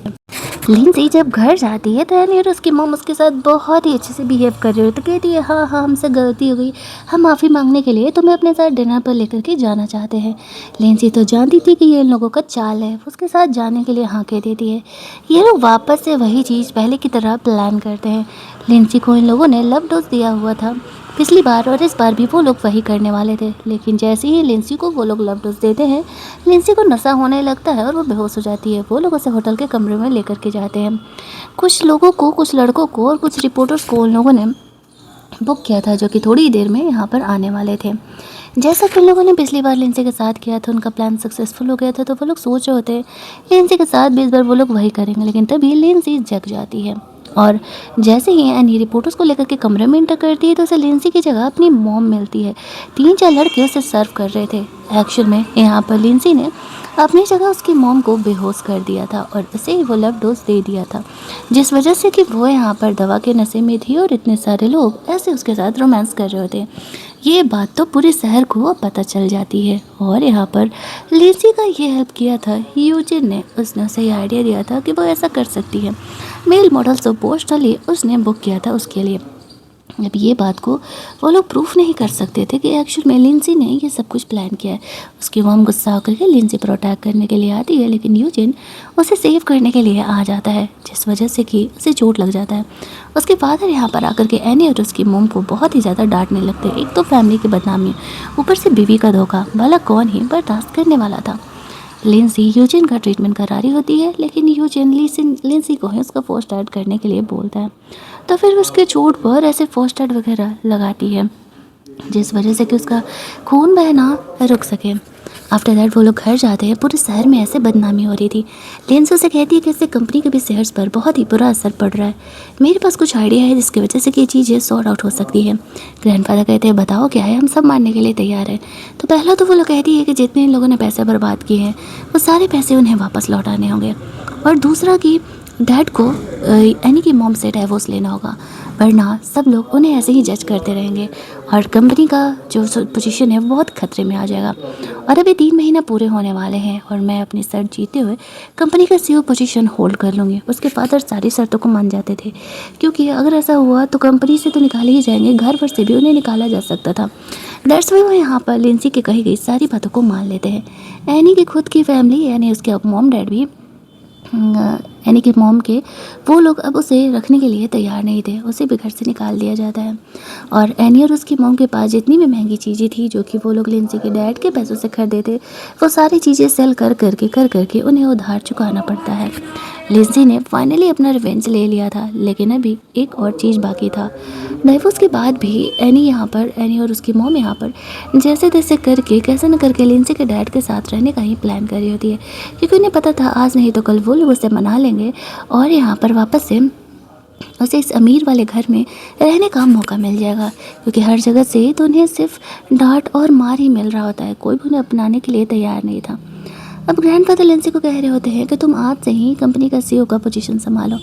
लिंसी जब घर जाती है तो एली और उसकी मॉम उसके साथ बहुत ही अच्छे से बिहेव कर रही हो, तो कहती है हाँ हाँ हमसे गलती हो गई, हम माफ़ी मांगने के लिए तुम्हें अपने साथ डिनर पर लेकर के जाना चाहते हैं। लिंसी तो जानती थी कि ये इन लोगों का चाल है, उसके साथ जाने के लिए हाँ कह देती है। ये लोग वापस से वही चीज़ पहले की तरह प्लान करते हैं। लिंसी को इन लोगों ने लव डोज दिया हुआ था पिछली बार और इस बार भी वो लोग वही करने वाले थे, लेकिन जैसे ही लिंसी को वो लोग लव डोज देते हैं लिंसी को नशा होने लगता है और वो बेहोश हो जाती है। वो लोग उसे होटल के कमरे में लेकर के जाते हैं। कुछ लोगों को, कुछ लड़कों को और कुछ रिपोर्टर्स को उन लोगों ने बुक किया था, जो कि थोड़ी देर में यहाँ पर आने वाले थे। जैसा कि उन लोगों ने पिछली बार लिंसी के साथ किया था, उनका प्लान सक्सेसफुल हो गया था, तो वो लोग सोच रहे होते लिंसी के साथ भी इस बार वो लोग वही करेंगे। लेकिन तभी लिंसी जग जाती है और जैसे ही एनी रिपोर्टर्स को लेकर के कमरे में इंटर करती है तो उसे लिंसी की जगह अपनी मॉम मिलती है। 3-4 लड़के उसे सर्व कर रहे थे। एक्चुअल में यहाँ पर लिंसी ने अपनी जगह उसकी मॉम को बेहोश कर दिया था और उसे ही वो लव डोज दे दिया था, जिस वजह से कि वो यहाँ पर दवा के नशे में थी और इतने सारे लोग ऐसे उसके साथ रोमांस कर रहे होते। ये बात तो पूरे शहर को पता चल जाती है और यहाँ पर लिंसी का ये हेल्प किया था यूजिन ने। उसने उसे ये आइडिया दिया था कि वो ऐसा कर सकती है। मेल मॉडल तो पोस्टली उसने बुक किया था उसके लिए। अब ये बात को वो लोग प्रूफ नहीं कर सकते थे कि एक्चुअल में लिंसी ने ये सब कुछ प्लान किया है। उसकी मॉम गुस्सा होकर के लिंसी पर अटैक करने के लिए आती है, लेकिन यूजिन उसे सेव करने के लिए आ जाता है, जिस वजह से कि उसे चोट लग जाता है। उसके फादर यहाँ पर आकर के एनी और उसकी मॉम को बहुत ही ज़्यादा डांटने लगते हैं। एक तो फैमिली की बदनामी, ऊपर से बीवी का धोखा, भला कौन ही बर्दाश्त करने वाला था। लिंसी यूजिन का ट्रीटमेंट करा रही होती है, लेकिन यूजिन लिंसी को ही उसका फर्स्ट एड करने के लिए बोलता है। तो फिर उसके चोट पर ऐसे फर्स्ट एड वगैरह लगाती है, जिस वजह से कि उसका खून बहना रुक सके। आफ्टर दैट वो लोग घर जाते हैं। पूरे शहर में ऐसे बदनामी हो रही थी। लिंसी उसे कहती है कि इससे कंपनी के भी शेयर्स पर बहुत ही बुरा असर पड़ रहा है। मेरे पास कुछ आइडिया है जिसकी वजह से कि ये चीज़ें सॉर्ट आउट हो सकती है। ग्रैंडफादर कहते हैं बताओ क्या है, हम सब मानने के लिए तैयार हैं। तो पहला तो वो लोग कहती है कि जितने लोगों ने पैसे बर्बाद किए हैं वो सारे पैसे उन्हें वापस लौटाने होंगे, और दूसरा कि डैड को एनी की मॉम से डाइवोर्स लेना होगा, वरना सब लोग उन्हें ऐसे ही जज करते रहेंगे और कंपनी का जो पोजीशन है वो बहुत खतरे में आ जाएगा। और अभी 3 महीना पूरे होने वाले हैं और मैं अपनी शर्त जीते हुए कंपनी का सीईओ पोजीशन होल्ड कर लूँगी। उसके फादर सारी शर्तों को मान जाते थे, क्योंकि अगर ऐसा हुआ तो कंपनी से तो निकाले ही जाएंगे, घर पर से भी उन्हें निकाला जा सकता था। दैट्स वाई वो यहाँ पर लिंसी की कही गई सारी बातों को मान लेते हैं। एनी की खुद की फैमिली यानी उसके मॉम डैड भी यानी कि मॉम के वो लोग अब उसे रखने के लिए तैयार नहीं थे। उसे भी घर से निकाल दिया जाता है और एनी और उसकी मॉम के पास जितनी भी महंगी चीज़ें थी जो कि वो लोग लिंसी के डैड के पैसों से खरीदे थे, वो सारी चीज़ें सेल कर करके उन्हें उधार चुकाना पड़ता है। लिंसी ने फाइनली अपना रिवेंज ले लिया था, लेकिन अभी एक और चीज़ बाकी था। डाइवोर्स के बाद भी एनी और उसकी मॉम यहाँ पर जैसे तैसे करके कैसे न करके लिंसी के डैड के साथ रहने का ही प्लान कर रही होती है, क्योंकि उन्हें पता था आज नहीं तो कल वो लोग उसे मना लेंगे और यहाँ पर वापस से उसे इस अमीर वाले घर में रहने का मौका मिल जाएगा, क्योंकि हर जगह से तो उन्हें सिर्फ डांट और मार ही मिल रहा होता है, कोई भी उन्हें अपनाने के लिए तैयार नहीं था। अब ग्रैंडफादर लिंसी को कह रहे होते हैं कि तुम आज से ही कंपनी का सीईओ का पोजीशन संभालो।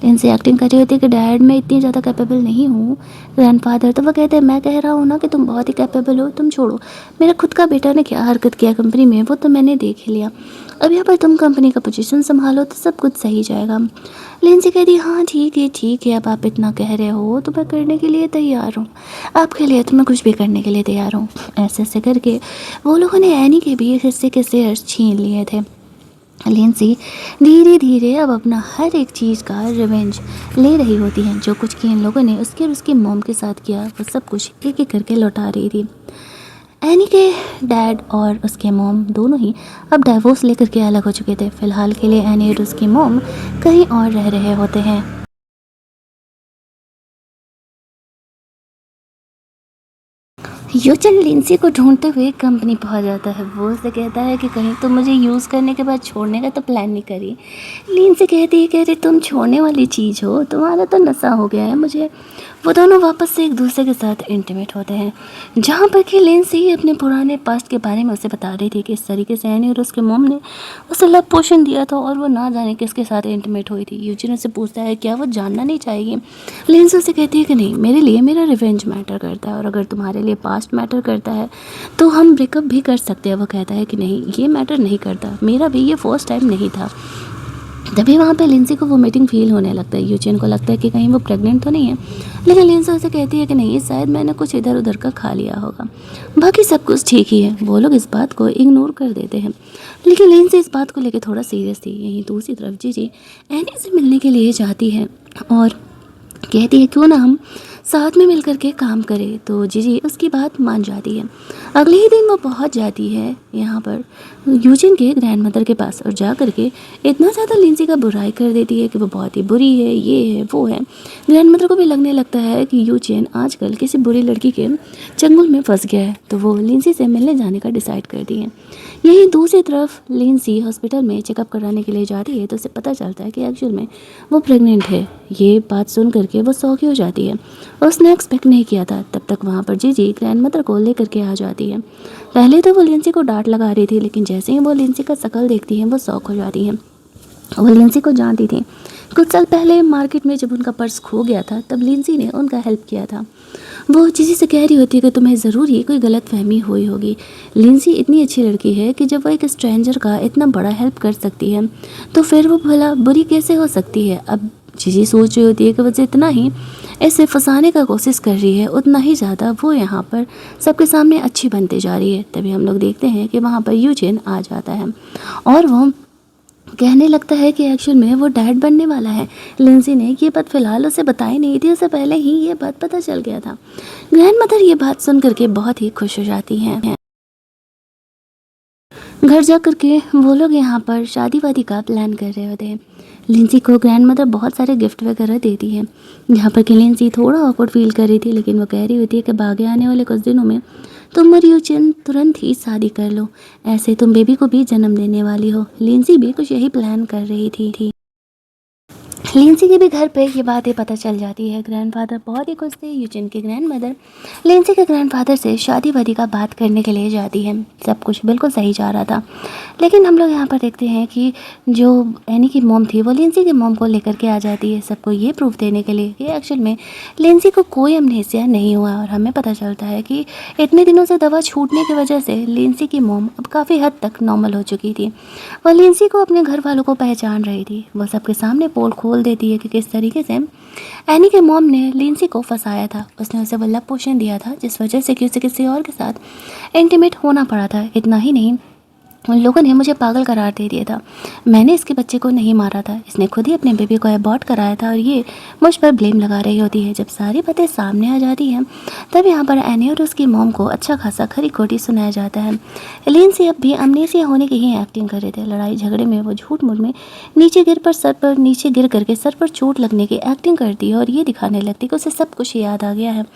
लिंसी एक्टिंग कर रही होती है कि डैड मैं इतनी ज़्यादा कैपेबल नहीं हूँ। ग्रैंडफादर तो वो कहते हैं मैं कह रहा हूँ ना कि तुम बहुत ही कैपेबल हो, तुम छोड़ो। मेरा खुद का बेटा ने क्या हरकत किया कंपनी में वो तो मैंने देख ही लिया। अब यहाँ पर तुम कंपनी का पोजीशन संभालो तो सब कुछ सही जाएगा। लिंसी कहती हाँ ठीक है, अब आप इतना कह रहे हो तो मैं करने के लिए तैयार हूँ, आपके लिए तो मैं कुछ भी करने के लिए तैयार हूँ। ऐसे ऐसे करके वो लोगों ने एनी के भी हिस्से के शेयर्स छीन लिए थे। लिंसी धीरे धीरे अब अपना हर एक चीज़ का रिवेंज ले रही होती है। जो कुछ कि इन लोगों ने उसके और उसकी मॉम के साथ किया वो सब कुछ एक एक करके लौटा रही थी। एनी के डैड और उसके मॉम दोनों ही अब डाइवोर्स लेकर के अलग हो चुके थे। फिलहाल के लिए एनी और उसकी मॉम कहीं और रह रहे होते हैं। यूजिन लिंसी को ढूंढते हुए कंपनी पहुंच जाता है। वो उसे कहता है कि कहीं तुम मुझे यूज़ करने के बाद छोड़ने का तो प्लान नहीं करी। लिंसी कहती है कि अरे तुम छोड़ने वाली चीज़ हो, तुम्हारा तो नशा हो गया है मुझे। वो दोनों वापस से एक दूसरे के साथ इंटीमेट होते हैं, जहाँ पर कि लिंसी अपने पुराने पास्ट के बारे में उसे बता रही थी कि इस तरीके से एनी और उसके मॉम ने उसे लव पोशन दिया था और वो ना जाने किसके साथ इंटीमेट हुई थी। यूजिन उससे पूछता है क्या वो जानना नहीं चाहेगी। लिंसी उसे कहती है कि नहीं, मेरे लिए मेरा रिवेंज मैटर करता है और अगर तुम्हारे लिए पास्ट मैटर करता है तो हम ब्रेकअप भी कर सकते हैं। वो कहता है कि नहीं, ये मैटर नहीं करता, मेरा भी ये फर्स्ट टाइम नहीं था। तभी वहाँ पे लिंसी को वोमिटिंग फील होने लगता है। यूजिन को लगता है कि कहीं वो प्रेग्नेंट तो नहीं है, लेकिन लिंसी उसे कहती है कि नहीं, शायद मैंने कुछ इधर उधर का खा लिया होगा, बाकी सब कुछ ठीक ही है। वो लोग इस बात को इग्नोर कर देते हैं, लेकिन लिंसी इस बात को लेकर थोड़ा सीरियस थी। यहीं दूसरी तरफ जीजी एनी से मिलने के लिए जाती है और कहती है क्यों ना हम साथ में मिलकर के काम करें। तो जीजी उसकी बात मान जाती है। अगले ही दिन वो पहुंच जाती है यहाँ पर यूजिन के ग्रैंडमदर के पास और जा कर के इतना ज़्यादा लिंसी का बुराई कर देती है कि वो बहुत ही बुरी है, ये है वो है। ग्रैंडमदर को भी लगने लगता है कि यूजिन आजकल किसी बुरी लड़की के चंगुल में फंस गया है, तो वो लिंसी से मिलने जाने का डिसाइड करती है। यहीं दूसरी तरफ लिंसी हॉस्पिटल में चेकअप कराने के लिए जाती है तो उसे पता चलता है कि एक्चुअल में वो प्रेग्नेंट है। ये बात सुन करके वो शॉक हो जाती है। उसने एक्सपेक्ट नहीं किया था। तब तक वहाँ पर जीजी ग्रैंड मदर को लेकर के आ जाती है। पहले तो वो लिंसी को डांट लगा रही थी, लेकिन जैसे ही वो लिंसी का शक्ल देखती है वो शॉक हो जाती है। वो लिंसी को जानती थी। कुछ साल पहले मार्केट में जब उनका पर्स खो गया था तब लिंसी ने उनका हेल्प किया था। वो जीजी से कह रही होती है कि तुम्हें ज़रूर ही कोई गलत फहमी हुई होगी। लिंसी इतनी अच्छी लड़की है कि जब वो एक स्ट्रेंजर का इतना बड़ा हेल्प कर सकती है तो फिर वो भला बुरी कैसे हो सकती है। अब जीजी सोच रही होती है कि वो जितना ही ऐसे फंसाने का कोशिश कर रही है उतना ही ज़्यादा वो यहाँ पर सबके सामने अच्छी बनते जा रही है। तभी हम लोग देखते हैं कि वहाँ पर यूजिन आ जाता है और वो कहने लगता है कि एक्चुअल में वो डैड बनने वाला है। लिंसी ने ये बात फ़िलहाल उसे बताई नहीं थी, उसे पहले ही ये बात पता चल गया था। ग्रैंड मदर ये बात सुन करके बहुत ही खुश हो जाती हैं। घर जा करके वो लोग यहाँ पर शादी वादी का प्लान कर रहे होते हैं। लिंसी को ग्रैंड मदर बहुत सारे गिफ्ट वगैरह देती है। यहाँ पर कि लिंसी थोड़ा ऑकवर्ड फील कर रही थी, लेकिन वो कह रही होती है कि आगे आने वाले कुछ दिनों में तुम और यूजिन तुरंत ही शादी कर लो, ऐसे तुम बेबी को भी जन्म देने वाली हो। लिंसी भी कुछ यही प्लान कर रही थी। लिंसी के भी घर पे ये बातें पता चल जाती है। ग्रैंडफादर बहुत ही खुश थे। यूजिन के ग्रैंडमदर लिंसी के ग्रैंडफादर से शादी वादी का बात करने के लिए जाती है। सब कुछ बिल्कुल सही जा रहा था, लेकिन हम लोग यहाँ पर देखते हैं कि जो एनी की मॉम थी वो लिंसी की मॉम को लेकर के आ जाती है, सबको ये प्रूफ देने के लिए कि एक्चुअल में लिंसी को कोई अमनेसिया नहीं हुआ। और हमें पता चलता है कि इतने दिनों से दवा छूटने की वजह से लिंसी की मॉम अब काफ़ी हद तक नॉर्मल हो चुकी थी। वह लिंसी को अपने घर वालों को पहचान रही थी। वह सबके सामने पोल खोल देती है कि किस तरीके से एनी के मॉम ने लिंसी को फंसाया था। उसने उसे वल्लभ पोषण दिया था, जिस वजह से कि उसे किसी और के साथ इंटीमेट होना पड़ा था। इतना ही नहीं, उन लोगों ने मुझे पागल करार दे दिया था। मैंने इसके बच्चे को नहीं मारा था, इसने खुद ही अपने बेबी को अबॉर्ट कराया था और ये मुझ पर ब्लेम लगा रही होती है। जब सारी बातें सामने आ जाती हैं तब यहाँ पर एनी और उसकी मॉम को अच्छा खासा खरी खोटी सुनाया जाता है। लिंसी अब भी अमनेसिया होने की ही एक्टिंग कर रहे थे। लड़ाई झगड़े में वो झूठ मूठ में नीचे गिर करके सर पर चोट लगने की एक्टिंग करती है और ये दिखाने लगती है कि उसे सब कुछ याद आ गया है।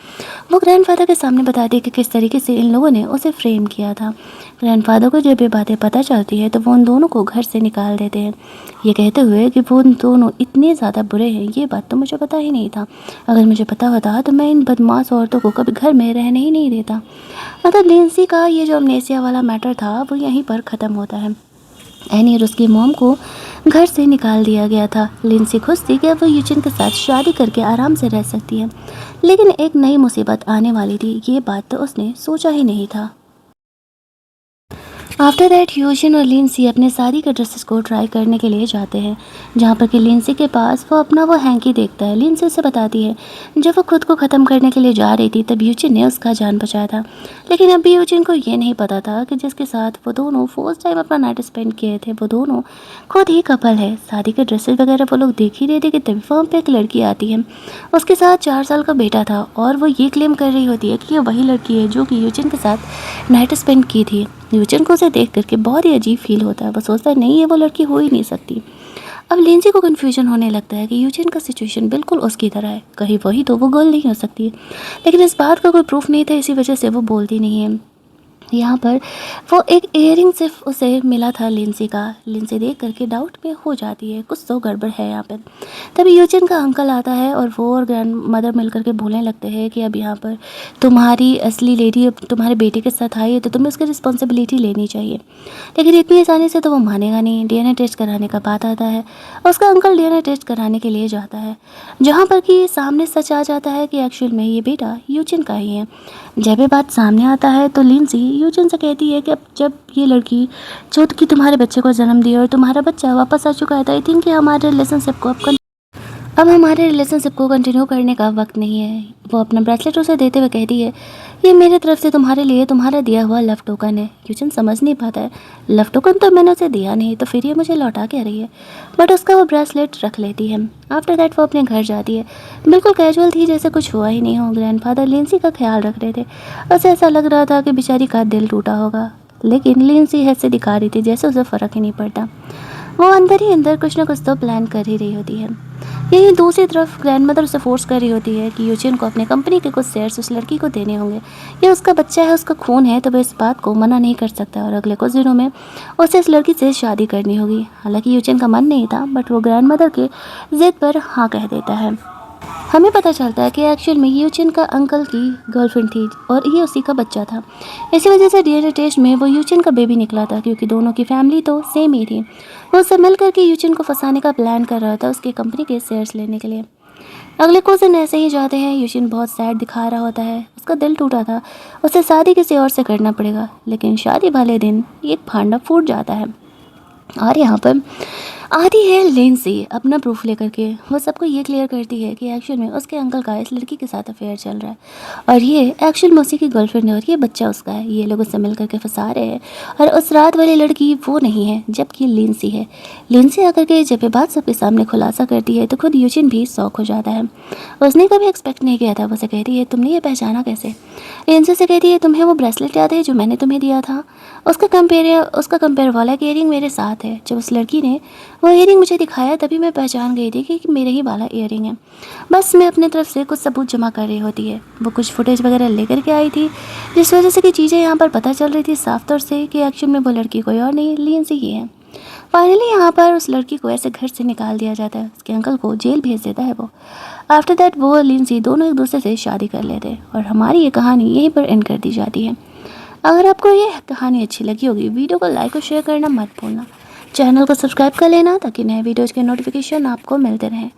वो ग्रैंडफादर के सामने बताती है कि किस तरीके से इन लोगों ने उसे फ्रेम किया था। ग्रैंडफादर को जब ये बातें पता चलती है तो वो उन दोनों को घर से निकाल देते हैं, ये कहते हुए कि वो उन दोनों इतने ज़्यादा बुरे हैं। ये बात तो मुझे पता ही नहीं था, अगर मुझे पता होता तो मैं इन बदमाश औरतों को कभी घर में रहने ही नहीं देता। मतलब लिंसी का ये जो अमनेसिया वाला मैटर था वो यहीं पर ख़त्म होता है। एनी और उसकी मॉम को घर से निकाल दिया गया था। लिंसी खुश थी कि वो यूजिन के साथ शादी करके आराम से रह सकती है, लेकिन एक नई मुसीबत आने वाली थी। ये बात तो उसने सोचा ही नहीं था। आफ्टर दैट यूजिन और लिंसी अपने शादी के ड्रेसेस को ट्राई करने के लिए जाते हैं, जहाँ पर कि लिंसी के पास वो अपना वो हैंकी देखता है। लिंसी उसे बताती है जब वो खुद को ख़त्म करने के लिए जा रही थी तब यूजिन ने उसका जान बचाया था, लेकिन अभी यूजिन को ये नहीं पता था कि जिसके साथ वो दोनों फर्स्ट टाइम अपना नाइट स्पेंड किए थे वो दोनों खुद ही कपल है। शादी के ड्रेसेस वगैरह वो लोग देख ही रहे थे कि तभी वहाँ पर एक लड़की आती है, उसके साथ 4 साल का बेटा था और वो ये क्लेम कर रही होती है कि ये वही लड़की है जो कि यूजिन के साथ नाइट स्पेंड की थी। यूजिन को उसे देख करके बहुत ही अजीब फील होता है। वो सोचता है नहीं, ये वो लड़की हो ही नहीं सकती। अब लिंसी को कन्फ्यूजन होने लगता है कि यूजिन का सिचुएशन बिल्कुल उसकी तरह है, कहीं वही तो वो गर्ल नहीं हो सकती, लेकिन इस बात का कोई प्रूफ नहीं था, इसी वजह से वो बोलती नहीं है। यहाँ पर वो एक इयररिंग सिर्फ उसे मिला था लिंसी का। लिंसी देख करके डाउट में हो जाती है, कुछ तो गड़बड़ है यहाँ पर। तभी यूजिन का अंकल आता है और वो और ग्रैंड मदर मिल करके बोलने लगते हैं कि अब यहाँ पर तुम्हारी असली लेडी अब तुम्हारे बेटे के साथ आई है तो तुम्हें उसकी रिस्पॉन्सिबिलिटी लेनी चाहिए। लेकिन इतनी आसानी से तो वो मानेगा नहीं। डीएनए टेस्ट कराने का बात आता है, उसका अंकल डीएनए टेस्ट कराने के लिए जाता है, जहाँ पर कि सामने सच आ जाता है कि एक्चुअल में ये बेटा यूजिन का ही है। जब ये बात सामने आता है तो लिंसी यूजिन से कहती है कि अब जब ये लड़की जो कि तुम्हारे बच्चे को जन्म दिया और तुम्हारा बच्चा वापस आ चुका है तो आई थिंक कि हमारे रिलेशनशिप को कंटिन्यू करने का वक्त नहीं है। वो अपना ब्रेसलेट उसे देते हुए कहती है ये मेरे तरफ से तुम्हारे लिए तुम्हारा दिया हुआ लव टोकन है। यूजिन समझ नहीं पाता है, लव टोकन तो मैंने उसे दिया नहीं तो फिर ये मुझे लौटा के आ रही है, बट उसका वो ब्रेसलेट रख लेती है। आफ्टर दैट वो अपने घर जाती है, बिल्कुल कैजुअल थी, जैसे कुछ हुआ ही नहीं हो। ग्रैंडफादर लिंसी का ख्याल रख रहे थे, उसे ऐसा लग रहा था कि बेचारी का दिल टूटा होगा, लेकिन लिंसी ऐसे दिखा रही थी जैसे उसे फ़र्क ही नहीं पड़ता। वो अंदर ही अंदर कुछ ना कुछ तो प्लान कर ही रही होती है। यही दूसरी तरफ ग्रैंडमदर उसे फोर्स कर रही होती है कि यूचिन को अपने कंपनी के कुछ शेयर्स उस लड़की को देने होंगे। ये उसका बच्चा है, उसका खून है, तो वह इस बात को मना नहीं कर सकता और अगले कुछ दिनों में उसे इस लड़की से शादी करनी होगी। हालांकि यूचिन का मन नहीं था, बट वो ग्रैंडमदर के जिद पर हाँ कह देता है। हमें पता चलता है कि एक्चुअल में यूचिन का अंकल की गर्लफ्रेंड थी और ये उसी का बच्चा था। इसी वजह से डीएनए टेस्ट में वो यूचिन का बेबी निकला था, क्योंकि दोनों की फैमिली तो सेम ही थी। वो सब मिल करके यूचिन को फंसाने का प्लान कर रहा था उसकी कंपनी के शेयर्स लेने के लिए। अगले कुछ दिन ऐसे ही जाते हैं। यूचिन बहुत सैड दिखा रहा होता है, उसका दिल टूटा था, उसे शादी किसी और से करना पड़ेगा। लेकिन शादी वाले दिन एक भांडा फूट जाता है और यहाँ पर आती है लेंसी अपना प्रूफ लेकर के। वो सबको ये क्लियर करती है कि एक्चुअल में उसके अंकल का इस लड़की के साथ अफेयर चल रहा है और ये एक्चुअल में उसी की गर्लफ्रेंड है और ये बच्चा उसका है। ये लोग उससे मिल करके फंसा रहे हैं और उस रात वाली लड़की वो नहीं है, जबकि लेंसी है। लेंसी आकर के जब ये बात सबके सामने खुलासा करती है तो खुद यूचिन भी शॉक हो जाता है। उसने कभी एक्सपेक्ट नहीं किया था। वो उसे कहती है तुमने ये पहचाना कैसे? लेंसी से कहती है तुम्हें वो ब्रेसलेट याद है जो मैंने तुम्हें दिया था? उसका कंपेयर वाला कि इयरिंग मेरे साथ है। जब उस लड़की ने वो इयरिंग मुझे दिखाया तभी मैं पहचान गई थी कि मेरे ही वाला इयरिंग है। बस मैं अपने तरफ से कुछ सबूत जमा कर रही होती है। वो कुछ फुटेज वगैरह लेकर के आई थी, जिस वजह से कि चीज़ें यहाँ पर पता चल रही थी साफ तौर से कि एक्चुअल में वो लड़की कोई और नहीं, लेंसी ही है। फाइनली यहाँ पर उस लड़की को ऐसे घर से निकाल दिया जाता है, उसके अंकल को जेल भेज देता है वो। आफ्टर दैट वो और लेंसी दोनों एक दूसरे से शादी कर लेते हैं और हमारी ये कहानी यहीं पर एंड कर दी जाती है। अगर आपको ये कहानी अच्छी लगी होगी, वीडियो को लाइक और शेयर करना मत भूलना। चैनल को सब्सक्राइब कर लेना ताकि नए वीडियोज़ के नोटिफिकेशन आपको मिलते रहें।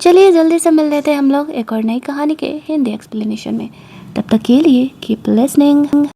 चलिए जल्दी से मिल लेते हैं हम लोग एक और नई कहानी के हिंदी एक्सप्लेनेशन में। तब तक के लिए कीप लिसनिंग।